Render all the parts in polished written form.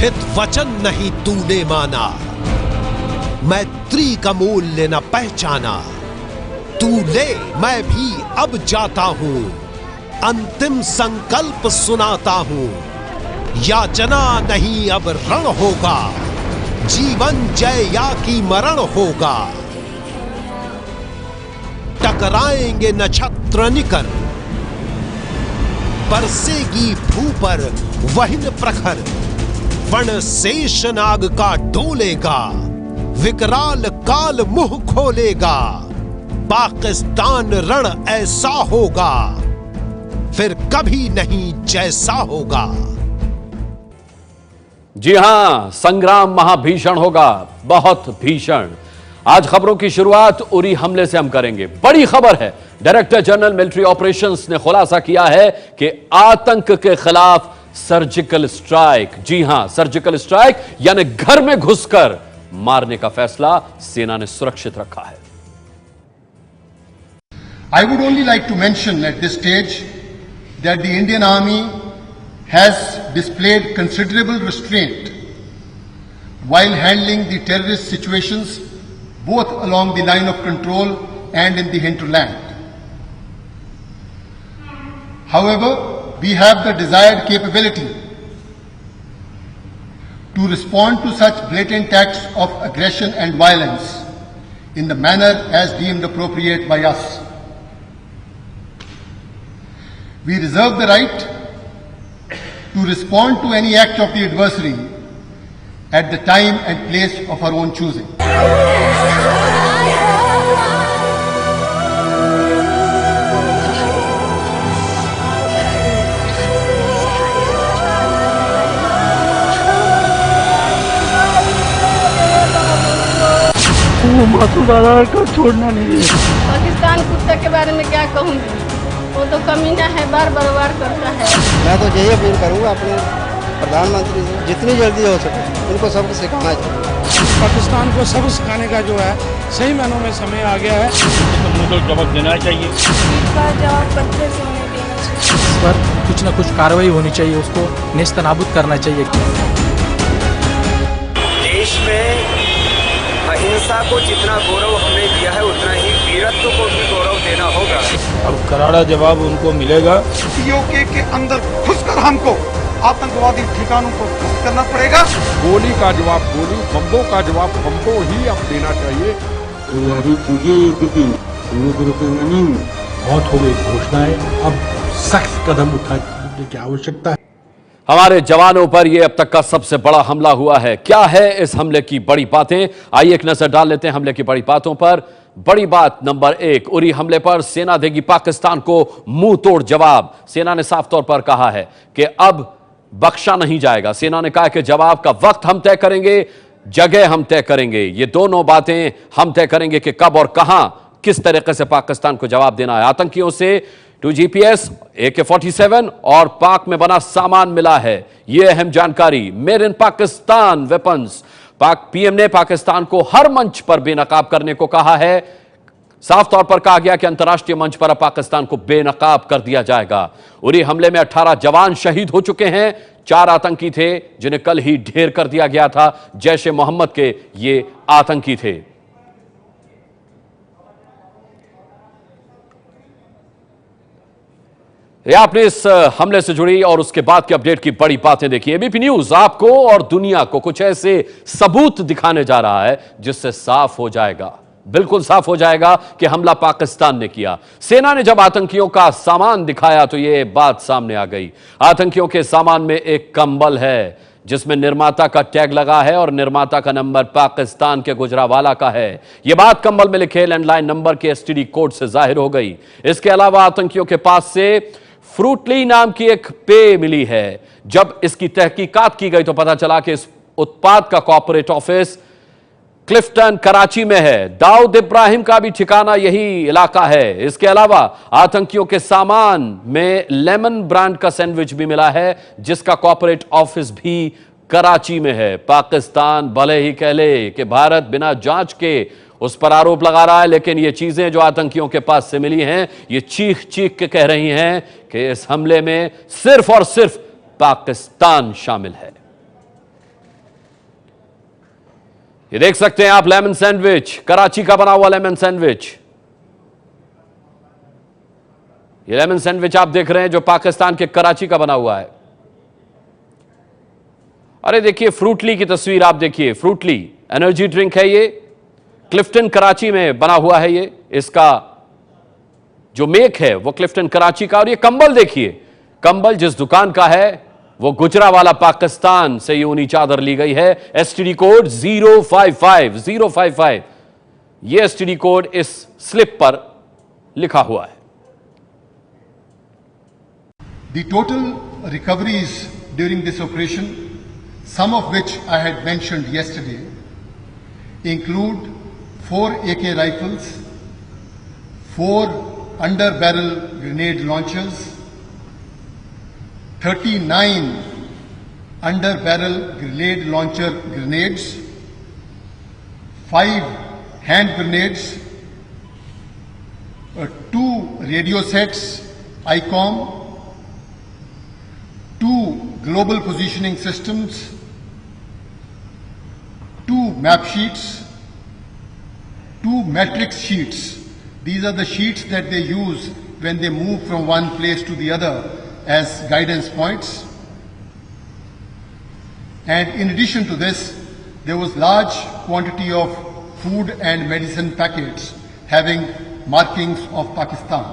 हित वचन नहीं तूने माना, मैत्री का मूल्य न पहचाना। तू ले मैं भी अब जाता हूं, अंतिम संकल्प सुनाता हूं। याचना नहीं अब रण होगा, जीवन जय या की मरण होगा। टकराएंगे नक्षत्र निकर, बरसेगी भू पर वहिन प्रखर। वण शेष नाग का डोलेगा, विकराल काल मुंह खोलेगा। पाकिस्तान रण ऐसा होगा, फिर कभी नहीं जैसा होगा। जी हां, संग्राम महाभीषण होगा, बहुत भीषण। आज खबरों की शुरुआत उरी हमले से हम करेंगे। बड़ी खबर है, डायरेक्टर जनरल मिलिट्री ऑपरेशंस ने खुलासा किया है कि आतंक के खिलाफ सर्जिकल स्ट्राइक, जी हां सर्जिकल स्ट्राइक यानी घर में घुसकर मारने का फैसला सेना ने सुरक्षित रखा है। I would only like to mention at this stage that the Indian Army has displayed considerable restraint while handling the terrorist situations both along the line of control and in the hinterland. However, we have the desired capability to respond to such blatant acts of aggression and violence in the manner as deemed appropriate by us. We reserve the right to respond to any act of the adversary at the time and place of our own choosing. वो मासूम दादा का छोड़ना नहीं है। पाकिस्तान कुत्ते के बारे में क्या कहूँगी, वो तो कमीना है, बार बार करता है। मैं तो यही अपील करूँगा अपने प्रधानमंत्री से, जितनी जल्दी हो सके उनको सबको सिखाना चाहिए। पाकिस्तान को सब सिखाने का जो है सही मायनों में समय आ गया है। तो मुंह तो जवाब देना चाहिए, इसका जवाब पत्थर से होने देना चाहिए। इस पर कुछ न कुछ कार्रवाई होनी चाहिए, उसको नेस्तनाबूद करना चाहिए। देश में अहिंसा को जितना गौरव हमने दिया है उतना ही वीरत्व को भी गौरव देना होगा। अब करारा जवाब उनको मिलेगा। पीओके के अंदर घुसकर हमको आतंकवादी ठिकानों को ध्वस्त करना पड़ेगा। गोली का जवाब गोली, बम्बों का जवाब बम्बों ही अब देना चाहिए। बहुत हो गई घोषणाएं, अब सख्त कदम उठाने की आवश्यकता है। हमारे जवानों पर यह अब तक का सबसे बड़ा हमला हुआ है। क्या है इस हमले की बड़ी बातें, आइए एक नजर डाल लेते हैं हमले की बड़ी बातों पर। बड़ी बात नंबर 1, उरी हमले पर सेना देगी पाकिस्तान को मुंह तोड़ जवाब। सेना ने साफ तौर पर कहा है कि अब बख्शा नहीं जाएगा। सेना ने कहा कि जवाब का वक्त हम तय करेंगे, जगह हम तय करेंगे। ये दोनों बातें हम तय करेंगे कि कब और कहां किस तरीके से पाकिस्तान को जवाब देना है। आतंकियों से 2 GPS, AK-47 और पाक में बना सामान मिला है, यह अहम जानकारी। Made in Pakistan weapons. पाक पीएम ने पाकिस्तान को हर मंच पर बेनकाब करने को कहा है। साफ तौर पर कहा गया कि अंतर्राष्ट्रीय मंच पर अब पाकिस्तान को बेनकाब कर दिया जाएगा। उरी हमले में 18 जवान शहीद हो चुके हैं। 4 आतंकी थे जिन्हें कल ही ढेर कर दिया गया था। जैश ए मोहम्मद के ये आतंकी थे। ये आपने इस हमले से जुड़ी और उसके बाद के अपडेट की बड़ी बातें देखी। एबीपी न्यूज आपको और दुनिया को कुछ ऐसे सबूत दिखाने जा रहा है जिससे साफ हो जाएगा, बिल्कुल साफ हो जाएगा कि हमला पाकिस्तान ने किया। सेना ने जब आतंकियों का सामान दिखाया तो यह बात सामने आ गई। आतंकियों के सामान में एक कंबल है जिसमें निर्माता का टैग लगा है और निर्माता का नंबर पाकिस्तान के गुजरावाला का है। यह बात कंबल में लिखे लैंडलाइन नंबर के एसटीडी कोड से जाहिर हो गई। इसके अलावा आतंकियों के पास से फ्रूटली नाम की एक पेय मिली है। जब इसकी तहकीकात की गई तो पता चला कि इस उत्पाद का कॉर्पोरेट ऑफिस क्लिफ्टन कराची में है। दाऊद इब्राहिम का भी ठिकाना यही इलाका है। इसके अलावा आतंकियों के सामान में लेमन ब्रांड का सैंडविच भी मिला है जिसका कॉर्पोरेट ऑफिस भी कराची में है। पाकिस्तान भले ही कह ले कि भारत बिना जांच के उस पर आरोप लगा रहा है, लेकिन ये चीजें जो आतंकियों के पास से मिली हैं ये चीख चीख के कह रही हैं कि इस हमले में सिर्फ और सिर्फ पाकिस्तान शामिल है। ये देख सकते हैं आप लेमन सैंडविच, कराची का बना हुआ लेमन सैंडविच। ये लेमन सैंडविच आप देख रहे हैं जो पाकिस्तान के कराची का बना हुआ है। अरे देखिए फ्रूटली की तस्वीर आप देखिए, फ्रूटली एनर्जी ड्रिंक है ये, क्लिफ्टन कराची में बना हुआ है ये, इसका जो मेक है वो क्लिफ्टन कराची का। और ये कंबल देखिए, कंबल जिस दुकान का है वो गुजरावाला पाकिस्तान से ये ऊनी चादर ली गई है। एसटीडी कोड 055 ये एसटीडी कोड इस स्लिप पर लिखा हुआ है। The total recoveries during this operation, some of which I had mentioned yesterday, include 4 AK rifles, 4 under-barrel grenade launchers, 39 under-barrel grenade launcher grenades, 5 hand grenades, 2 radio sets, ICOM, 2 global positioning systems, 2 map sheets, 2 matrix sheets. These are the sheets that they use when they move from one place to the other as guidance points. And in addition to this, there was large quantity of food and medicine packets having markings of Pakistan.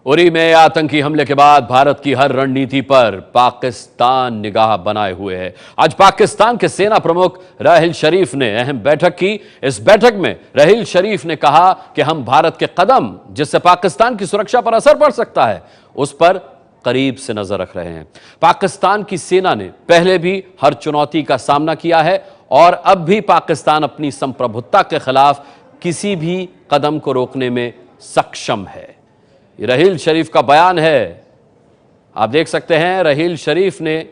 Uri में आतंकी हमले के बाद भारत की हर रणनीति पर पाकिस्तान निगाह बनाए हुए है। आज पाकिस्तान के सेना प्रमुख राहिल शरीफ ने अहम बैठक की। इस बैठक में राहिल शरीफ ने कहा कि हम भारत के कदम जिससे पाकिस्तान की सुरक्षा पर असर पड़ सकता है उस पर करीब से नजर रख रहे हैं। पाकिस्तान की सेना ने पहले भी हर चुनौती का सामना किया है और अब भी पाकिस्तान अपनी संप्रभुता के खिलाफ किसी भी कदम को रोकने में सक्षम है। ये राहिल शरीफ का बयान है, आप देख सकते हैं। राहिल शरीफ ने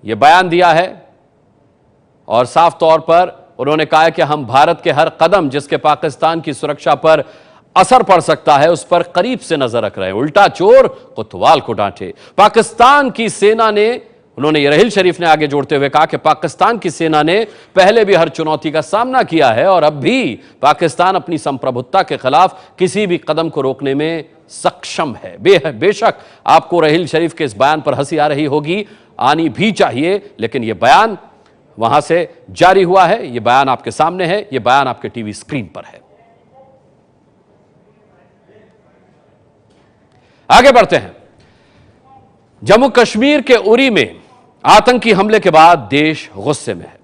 यह बयान दिया है और साफ तौर पर उन्होंने कहा है कि हम भारत के हर कदम जिसके पाकिस्तान की सुरक्षा पर असर पड़ सकता है उस पर करीब से नजर रख रहे हैं। उल्टा चोर कोतवाल को डांटे। पाकिस्तान की सेना ने, उन्होंने राहिल शरीफ ने आगे जोड़ते हुए कहा कि पाकिस्तान की सेना ने पहले भी हर चुनौती का सामना किया है और अब भी पाकिस्तान अपनी संप्रभुता के खिलाफ किसी भी कदम को रोकने में सक्षम है। बेशक आपको राहिल शरीफ के इस बयान पर हंसी आ रही होगी, आनी भी चाहिए, लेकिन यह बयान वहां से जारी हुआ है, यह बयान आपके सामने है, यह बयान आपके टीवी स्क्रीन पर है। आगे बढ़ते हैं। जम्मू कश्मीर के उरी में आतंकी हमले के बाद देश गुस्से में है।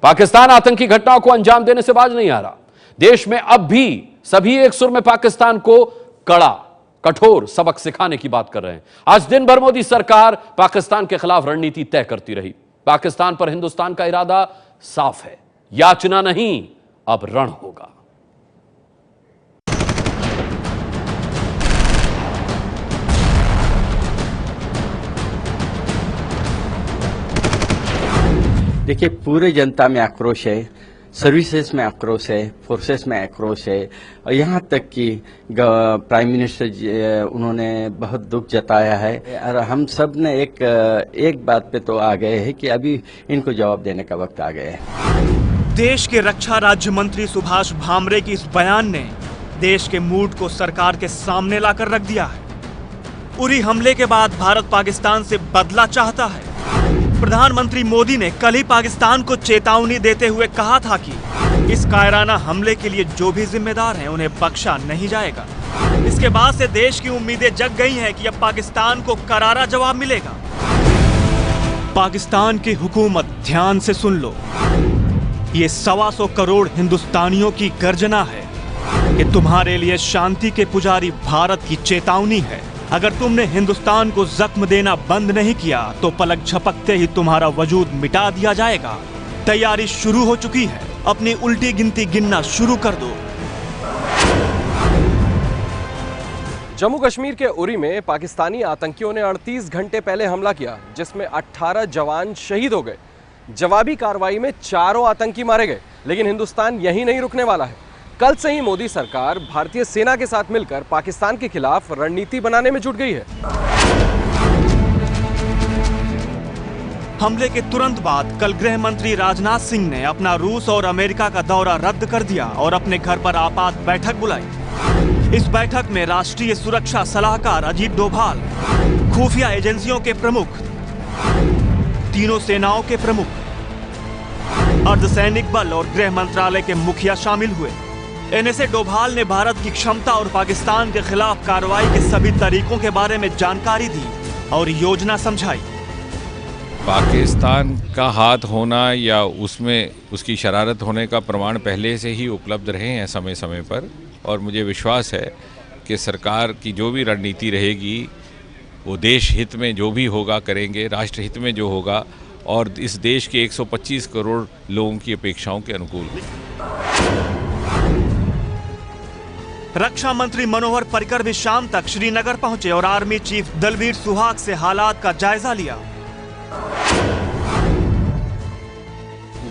पाकिस्तान आतंकी घटनाओं को अंजाम देने से बाज नहीं आ रहा। देश में अब भी सभी एक सुर में पाकिस्तान को कड़ा कठोर सबक सिखाने की बात कर रहे हैं। आज दिन भर मोदी सरकार पाकिस्तान के खिलाफ रणनीति तय करती रही। पाकिस्तान पर हिंदुस्तान का इरादा साफ है, याचना नहीं अब रण होगा। देखिए, पूरे जनता में आक्रोश है, सर्विसेज में आक्रोश है, फोर्सेस में आक्रोश है और यहाँ तक कि प्राइम मिनिस्टर उन्होंने बहुत दुख जताया है। और हम सब ने एक बात पे तो आ गए हैं कि अभी इनको जवाब देने का वक्त आ गया है। देश के रक्षा राज्य मंत्री सुभाष भामरे की इस बयान ने देश के मूड को सरकार के सामने लाकर रख दिया है। उरी हमले के बाद भारत पाकिस्तान से बदला चाहता है। प्रधानमंत्री मोदी ने कल ही पाकिस्तान को चेतावनी देते हुए कहा था कि इस कायराना हमले के लिए जो भी जिम्मेदार हैं उन्हें बख्शा नहीं जाएगा। इसके बाद से देश की उम्मीदें जग गई हैं कि अब पाकिस्तान को करारा जवाब मिलेगा। पाकिस्तान की हुकूमत ध्यान से सुन लो, ये 125 करोड़ हिंदुस्तानियों की गर्जना है कि तुम्हारे लिए शांति के पुजारी भारत की चेतावनी है। अगर तुमने हिंदुस्तान को जख्म देना बंद नहीं किया तो पलक झपकते ही तुम्हारा वजूद मिटा दिया जाएगा। तैयारी शुरू हो चुकी है, अपनी उल्टी गिनती गिनना शुरू कर दो। जम्मू कश्मीर के उरी में पाकिस्तानी आतंकियों ने 38 घंटे पहले हमला किया, जिसमें 18 जवान शहीद हो गए। जवाबी कार्रवाई में 4 आतंकी मारे गए, लेकिन हिंदुस्तान यहीं नहीं रुकने वाला है। कल से ही मोदी सरकार भारतीय सेना के साथ मिलकर पाकिस्तान के खिलाफ रणनीति बनाने में जुट गई है। हमले के तुरंत बाद कल गृह मंत्री राजनाथ सिंह ने अपना रूस और अमेरिका का दौरा रद्द कर दिया और अपने घर पर आपात बैठक बुलाई। इस बैठक में राष्ट्रीय सुरक्षा सलाहकार अजीत डोभाल, खुफिया एजेंसियों के प्रमुख, तीनों सेनाओं के प्रमुख, अर्धसैनिक बल और गृह मंत्रालय के मुखिया शामिल हुए। एनएसए डोभाल ने भारत की क्षमता और पाकिस्तान के खिलाफ कार्रवाई के सभी तरीकों के बारे में जानकारी दी और योजना समझाई। पाकिस्तान का हाथ होना या उसमें उसकी शरारत होने का प्रमाण पहले से ही उपलब्ध रहे हैं समय समय पर, और मुझे विश्वास है कि सरकार की जो भी रणनीति रहेगी वो देश हित में जो भी होगा करेंगे, राष्ट्र हित में जो होगा और इस देश के 125 करोड़ लोगों की अपेक्षाओं के अनुकूल। रक्षा मंत्री मनोहर पर्रिकर भी शाम तक श्रीनगर पहुंचे और आर्मी चीफ दलबीर सुहाग से हालात का जायजा लिया।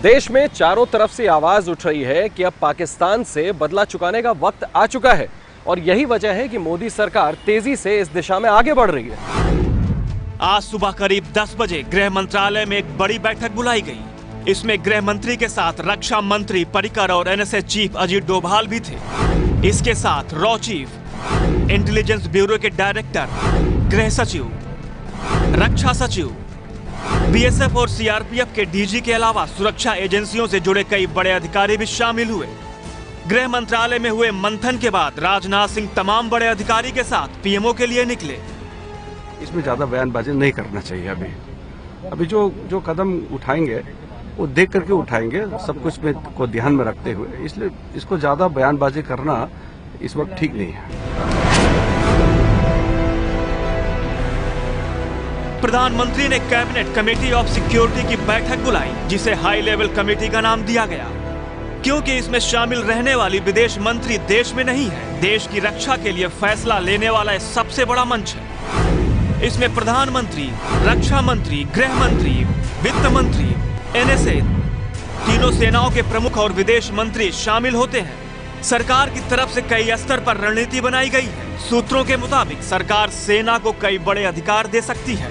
देश में चारों तरफ से आवाज उठ रही है कि अब पाकिस्तान से बदला चुकाने का वक्त आ चुका है और यही वजह है कि मोदी सरकार तेजी से इस दिशा में आगे बढ़ रही है। आज सुबह करीब 10 बजे गृह मंत्रालय में एक बड़ी बैठक बुलाई गई। इसमें गृह मंत्री के साथ रक्षा मंत्री पर्रिकर और एनएसए चीफ अजीत डोभाल भी थे। इसके साथ रॉ चीफ, इंटेलिजेंस ब्यूरो के डायरेक्टर, गृह सचिव, रक्षा सचिव, बीएसएफ और सीआरपीएफ के डीजी के अलावा सुरक्षा एजेंसियों से जुड़े कई बड़े अधिकारी भी शामिल हुए। गृह मंत्रालय में हुए मंथन के बाद राजनाथ सिंह तमाम बड़े अधिकारी के साथ पीएमओ के लिए निकले। इसमें ज्यादा बयानबाजी नहीं करना चाहिए। अभी जो कदम उठाएंगे वो देख करके उठाएंगे, सब कुछ में को ध्यान में रखते हुए, इसलिए इसको ज्यादा बयानबाजी करना इस वक्त ठीक नहीं है। प्रधानमंत्री ने कैबिनेट कमेटी ऑफ सिक्योरिटी की बैठक बुलाई, जिसे हाई लेवल कमेटी का नाम दिया गया, क्योंकि इसमें शामिल रहने वाली विदेश मंत्री देश में नहीं है। देश की रक्षा के लिए फैसला लेने वाला सबसे बड़ा मंच है। इसमें प्रधानमंत्री, रक्षा मंत्री, गृह मंत्री, वित्त मंत्री, एनएसए, तीनों सेनाओं के प्रमुख और विदेश मंत्री शामिल होते हैं। सरकार की तरफ से कई स्तर पर रणनीति बनाई गई है। सूत्रों के मुताबिक सरकार सेना को कई बड़े अधिकार दे सकती है।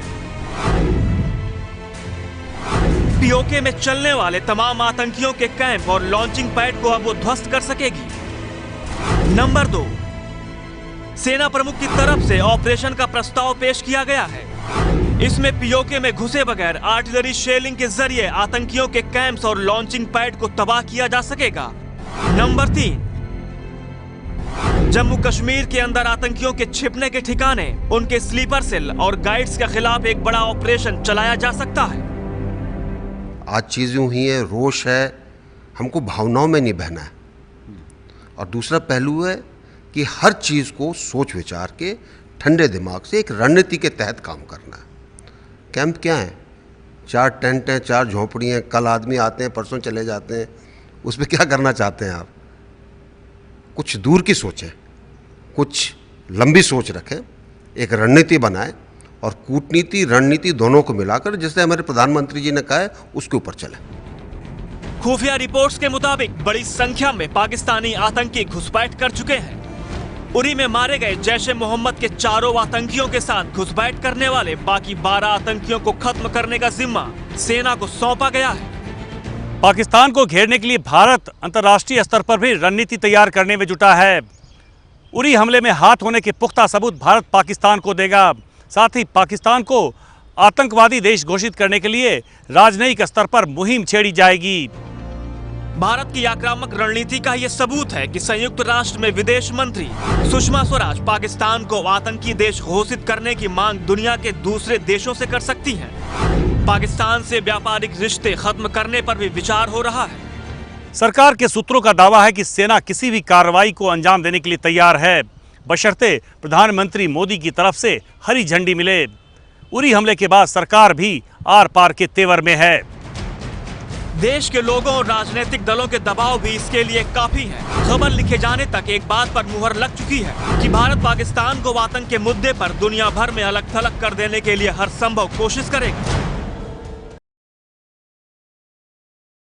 पीओके में चलने वाले तमाम आतंकियों के कैंप और लॉन्चिंग पैड को अब वो ध्वस्त कर सकेगी। नंबर 2, सेना प्रमुख की तरफ से ऑपरेशन का प्रस्ताव पेश किया गया है। इसमें पीओके में घुसे बगैर आर्टिलरी शेलिंग के जरिए आतंकियों के कैंप्स और लॉन्चिंग पैड को तबाह किया जा सकेगा। नंबर 3, जम्मू कश्मीर के अंदर आतंकियों के छिपने के ठिकाने, उनके स्लीपर सेल और गाइड्स के खिलाफ एक बड़ा ऑपरेशन चलाया जा सकता है। आज चीज़ यूँ ही है, रोष है, हमको भावनाओं में नहीं बहना है। और दूसरा पहलू है कि हर चीज़ को सोच विचार के ठंडे दिमाग से एक रणनीति के तहत काम करना है। कैंप क्या है? 4 टेंट हैं, 4 झोंपड़ी हैं, कल आदमी आते हैं, परसों चले जाते हैं। उसमें क्या करना चाहते हैं आप? कुछ दूर की सोचें, कुछ लंबी सोच रखें, एक रणनीति बनाएं और कूटनीति रणनीति दोनों को मिलाकर, जैसे हमारे प्रधानमंत्री जी ने कहा है, उसके ऊपर चलें। खुफिया रिपोर्ट्स के मुताबिक बड़ी संख्या में पाकिस्तानी आतंकी घुसपैठ कर चुके हैं। उरी में मारे गए जैश-ए मोहम्मद के 4 आतंकियों के साथ घुसपैठ करने वाले बाकी 12 आतंकियों को खत्म करने का जिम्मा सेना को सौंपा गया है। पाकिस्तान को घेरने के लिए भारत अंतर्राष्ट्रीय स्तर पर भी रणनीति तैयार करने में जुटा है। उरी हमले में हाथ होने के पुख्ता सबूत भारत पाकिस्तान को देगा। साथ ही पाकिस्तान को आतंकवादी देश घोषित करने के लिए राजनयिक स्तर पर मुहिम छेड़ी जाएगी। भारत की आक्रामक रणनीति का यह सबूत है कि संयुक्त राष्ट्र में विदेश मंत्री सुषमा स्वराज पाकिस्तान को आतंकी देश घोषित करने की मांग दुनिया के दूसरे देशों से कर सकती हैं। पाकिस्तान से व्यापारिक रिश्ते खत्म करने पर भी विचार हो रहा है। सरकार के सूत्रों का दावा है कि सेना किसी भी कार्रवाई को अंजाम देने के लिए तैयार है, बशर्ते प्रधानमंत्री मोदी की तरफ से हरी झंडी मिले। उरी हमले के बाद सरकार भी आर पार के तेवर में है। देश के लोगों और राजनीतिक दलों के दबाव भी इसके लिए काफी है। खबर लिखे जाने तक एक बात पर मुहर लग चुकी है कि भारत पाकिस्तान को आतंक के मुद्दे पर दुनिया भर में अलग थलग कर देने के लिए हर संभव कोशिश करेगा।